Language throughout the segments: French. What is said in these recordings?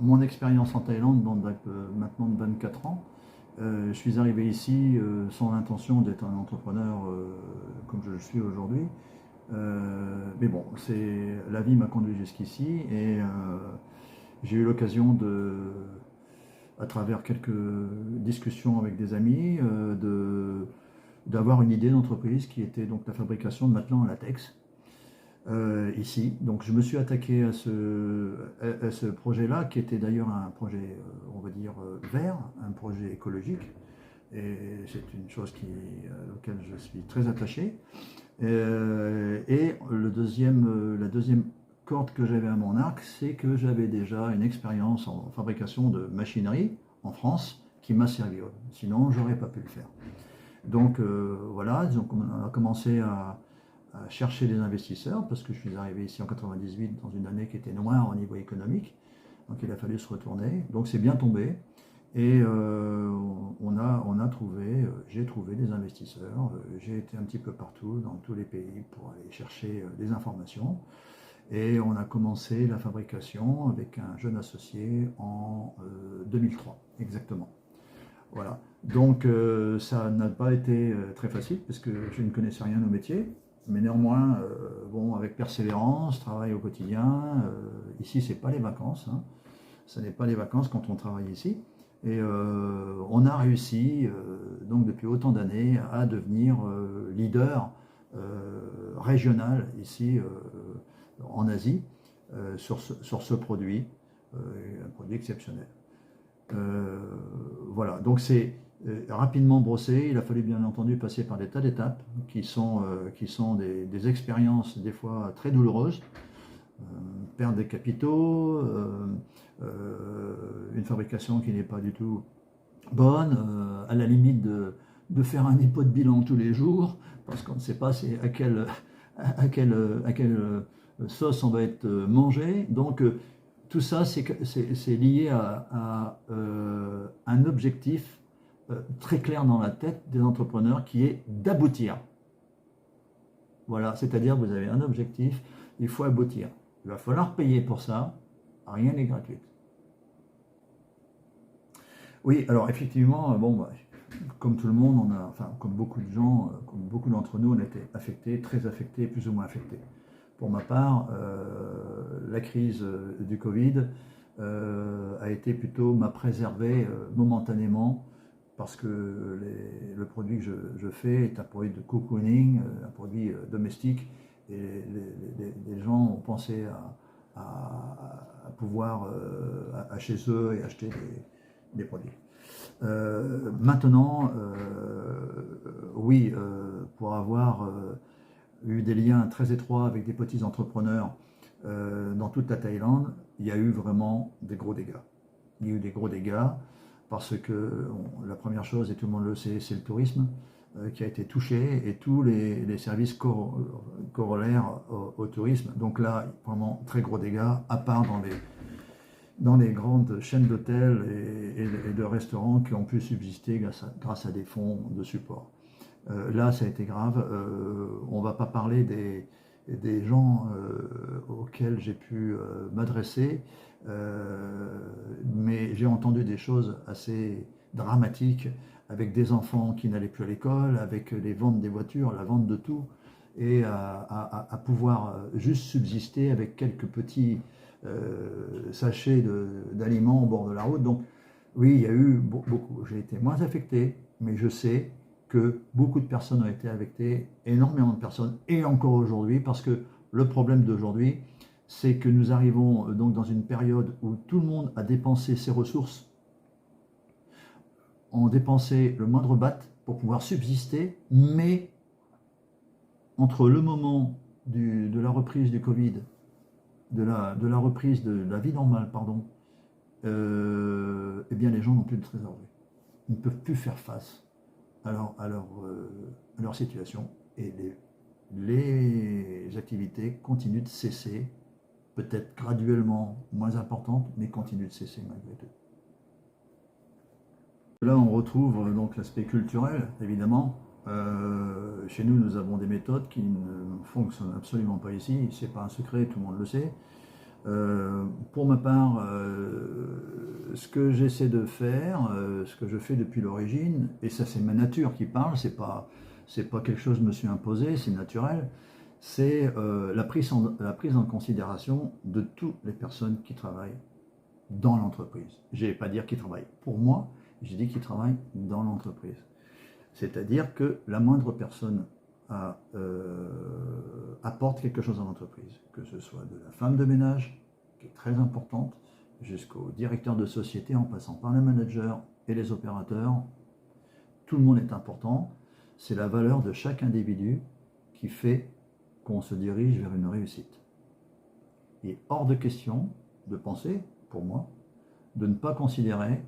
mon expérience en Thaïlande date maintenant de 24 ans. Je suis arrivé ici sans l'intention d'être un entrepreneur comme je le suis aujourd'hui. Mais bon, la vie m'a conduit jusqu'ici et j'ai eu l'occasion à travers quelques discussions avec des amis, d'avoir une idée d'entreprise qui était donc la fabrication de matelas en latex. Ici. Donc je me suis attaqué à ce projet-là, qui était d'ailleurs un projet, on va dire, vert, un projet écologique. Et c'est une chose auquel je suis très attaché. Et la deuxième corde que j'avais à mon arc, c'est que j'avais déjà une expérience en fabrication de machinerie en France qui m'a servi. Sinon, j'aurais pas pu le faire. Donc voilà, donc on a commencé à chercher des investisseurs parce que je suis arrivé ici en 98 dans une année qui était noire au niveau économique. Donc il a fallu se retourner. Donc c'est bien tombé. Et j'ai trouvé des investisseurs. J'ai été un petit peu partout dans tous les pays pour aller chercher des informations. Et on a commencé la fabrication avec un jeune associé en 2003, exactement. Voilà. Donc ça n'a pas été très facile parce que je ne connaissais rien au métier. Mais néanmoins, bon, avec persévérance, travail au quotidien. Ici, c'est pas les vacances. Hein. Ce n'est pas les vacances quand on travaille ici. Et on a réussi, donc depuis autant d'années, à devenir leader régional ici en Asie sur ce produit, un produit exceptionnel. Voilà, donc c'est rapidement brossé. Il a fallu bien entendu passer par des tas d'étapes qui sont des expériences des fois très douloureuses. Perdre des capitaux, une fabrication qui n'est pas du tout bonne, à la limite de faire un dépôt de bilan tous les jours, parce qu'on ne sait pas à quelle sauce on va être mangé. Donc tout ça, c'est lié à un objectif très clair dans la tête des entrepreneurs qui est d'aboutir. Voilà, c'est-à-dire vous avez un objectif, il faut aboutir. Il va falloir payer pour ça, rien n'est gratuit. Oui, alors effectivement, bon, bah, comme tout le monde, comme beaucoup de gens, comme beaucoup d'entre nous, on a été affectés, très affectés, plus ou moins affectés. Pour ma part, la crise du Covid m'a préservé momentanément parce que le produit que je fais est un produit de cocooning, un produit domestique, et les gens ont pensé à pouvoir à chez eux et acheter des produits. Maintenant, oui, pour avoir eu des liens très étroits avec des petits entrepreneurs dans toute la Thaïlande, il y a eu vraiment des gros dégâts. Il y a eu des gros dégâts parce que la première chose, et tout le monde le sait, c'est le tourisme qui a été touché et tous les services corollaires au tourisme. Donc là, vraiment très gros dégâts, à part dans les grandes chaînes d'hôtels et de restaurants qui ont pu subsister grâce à des fonds de support. Là, ça a été grave. On ne va pas parler des gens auxquels j'ai pu m'adresser, mais j'ai entendu des choses assez dramatiques avec des enfants qui n'allaient plus à l'école, avec les ventes des voitures, la vente de tout, et à pouvoir juste subsister avec quelques petits sachets d'aliments au bord de la route. Donc oui, il y a eu beaucoup. J'ai été moins affecté, mais je sais que beaucoup de personnes ont été affectées, énormément de personnes, et encore aujourd'hui, parce que le problème d'aujourd'hui, c'est que nous arrivons donc dans une période où tout le monde a dépensé ses ressources, ont dépensé le moindre baht pour pouvoir subsister, mais entre le moment de la reprise du Covid, de la reprise de la vie normale, pardon, eh bien les gens n'ont plus de trésorerie. Ils ne peuvent plus faire face à leur situation, et les activités continuent de cesser, peut-être graduellement moins importantes, mais continuent de cesser malgré tout. Là, on retrouve donc l'aspect culturel, évidemment. Chez nous, nous avons des méthodes qui ne fonctionnent absolument pas ici. C'est pas un secret, tout le monde le sait. Pour ma part, ce que j'essaie de faire, ce que je fais depuis l'origine, et ça c'est ma nature qui parle, c'est pas quelque chose que je me suis imposé, c'est naturel, c'est la prise en considération de toutes les personnes qui travaillent dans l'entreprise. Je ne vais pas dire qu'ils travaillent pour moi, j'ai dit qu'ils travaillent dans l'entreprise. C'est-à-dire que la moindre personne apporte quelque chose à l'entreprise, que ce soit de la femme de ménage, qui est très importante, jusqu'au directeur de société, en passant par les managers et les opérateurs. Tout le monde est important. C'est la valeur de chaque individu qui fait qu'on se dirige vers une réussite. Il est hors de question de penser, pour moi, de ne pas considérer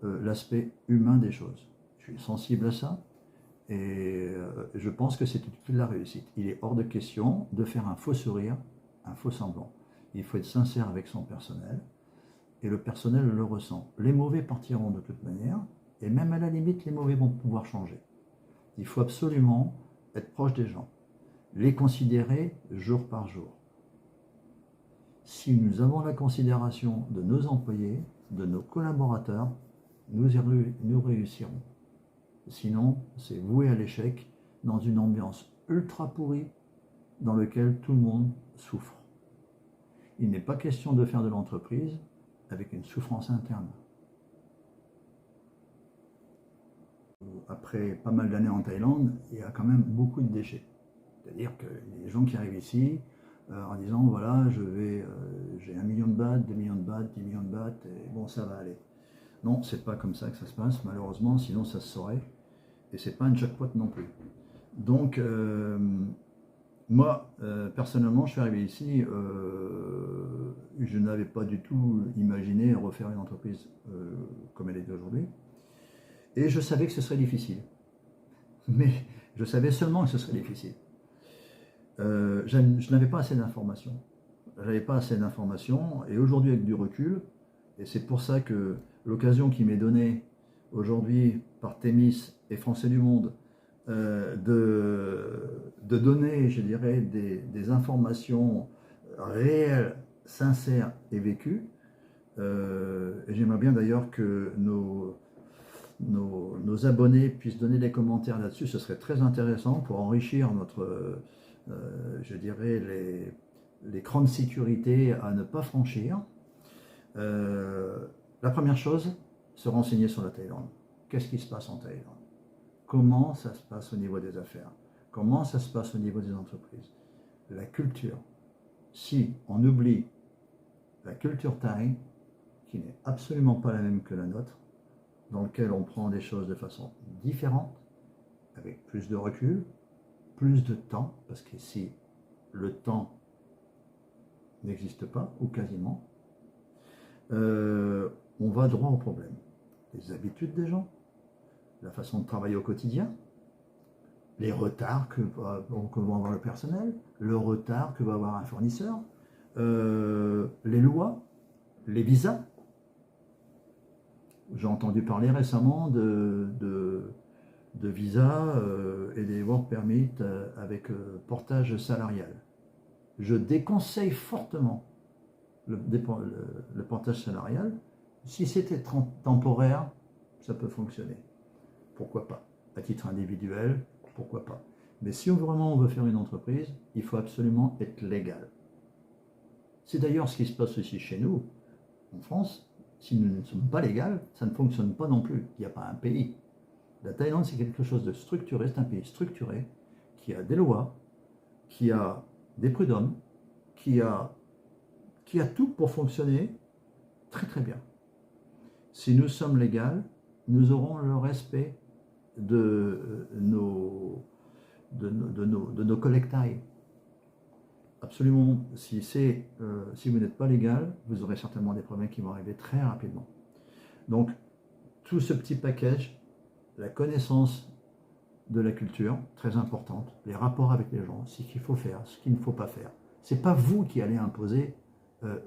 l'aspect humain des choses. Je suis sensible à ça et je pense que c'est une clé de la réussite. Il est hors de question de faire un faux sourire, un faux semblant. Il faut être sincère avec son personnel et le personnel le ressent. Les mauvais partiront de toute manière et même à la limite, les mauvais vont pouvoir changer. Il faut absolument être proche des gens, les considérer jour par jour. Si nous avons la considération de nos employés, de nos collaborateurs, nous réussirons. Sinon, c'est voué à l'échec dans une ambiance ultra pourrie dans laquelle tout le monde souffre. Il n'est pas question de faire de l'entreprise avec une souffrance interne. Après pas mal d'années en Thaïlande, il y a quand même beaucoup de déchets. C'est-à-dire que les gens qui arrivent ici en disant voilà, j'ai 1 million de bahts, 2 millions de bahts, 10 millions de bahts, et bon, ça va aller. Non, c'est pas comme ça que ça se passe, malheureusement, sinon ça se saurait. Et c'est pas un jackpot non plus. Donc, moi, personnellement, je suis arrivé ici, je n'avais pas du tout imaginé refaire une entreprise comme elle est aujourd'hui. Et je savais que ce serait difficile. Mais je savais seulement que ce serait difficile. Je n'avais pas assez d'informations. J'avais pas assez d'informations. Et aujourd'hui, avec du recul, et c'est pour ça que l'occasion qui m'est donnée aujourd'hui par Thémis et Français du Monde de donner, je dirais, des informations réelles, sincères et vécues. Et j'aimerais bien d'ailleurs que nos abonnés puissent donner des commentaires là-dessus. Ce serait très intéressant pour enrichir notre, je dirais, les crans de sécurité à ne pas franchir. La première chose, se renseigner sur la Thaïlande. Qu'est-ce qui se passe en Thaïlande? Comment ça se passe au niveau des affaires? Comment ça se passe au niveau des entreprises? La culture. Si on oublie la culture thaï, qui n'est absolument pas la même que la nôtre, dans laquelle on prend des choses de façon différente, avec plus de recul, plus de temps, parce qu'ici, le temps n'existe pas, ou quasiment, on va droit au problème. Les habitudes des gens, la façon de travailler au quotidien, les retards que va avoir le personnel, le retard que va avoir un fournisseur, les lois, les visas. J'ai entendu parler récemment de visas et des work permits avec portage salarial. Je déconseille fortement le portage salarial. Si c'était temporaire, ça peut fonctionner. Pourquoi pas? À titre individuel, pourquoi pas? Mais si vraiment on veut faire une entreprise, il faut absolument être légal. C'est d'ailleurs ce qui se passe aussi chez nous, en France. Si nous ne sommes pas légaux, ça ne fonctionne pas non plus. Il n'y a pas un pays. La Thaïlande, c'est quelque chose de structuré, c'est un pays structuré, qui a des lois, qui a des prud'hommes, qui a tout pour fonctionner très très bien. Si nous sommes légaux, nous aurons le respect de nos collectailles. Absolument, si vous n'êtes pas légal, vous aurez certainement des problèmes qui vont arriver très rapidement. Donc, tout ce petit package, la connaissance de la culture, très importante, les rapports avec les gens, ce qu'il faut faire, ce qu'il ne faut pas faire. Ce n'est pas vous qui allez imposer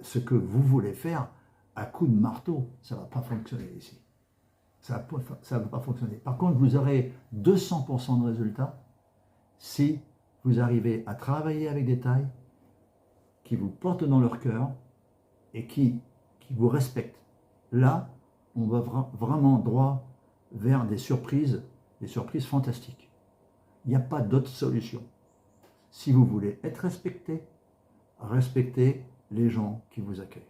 ce que vous voulez faire à coups de marteau. Ça ne va pas fonctionner ici. Ça ne va pas fonctionner. Par contre, vous aurez 200% de résultats si vous arrivez à travailler avec des tailles qui vous portent dans leur cœur et qui vous respectent, là, on va vraiment droit vers des surprises fantastiques. Il n'y a pas d'autre solution. Si vous voulez être respecté, respectez les gens qui vous accueillent.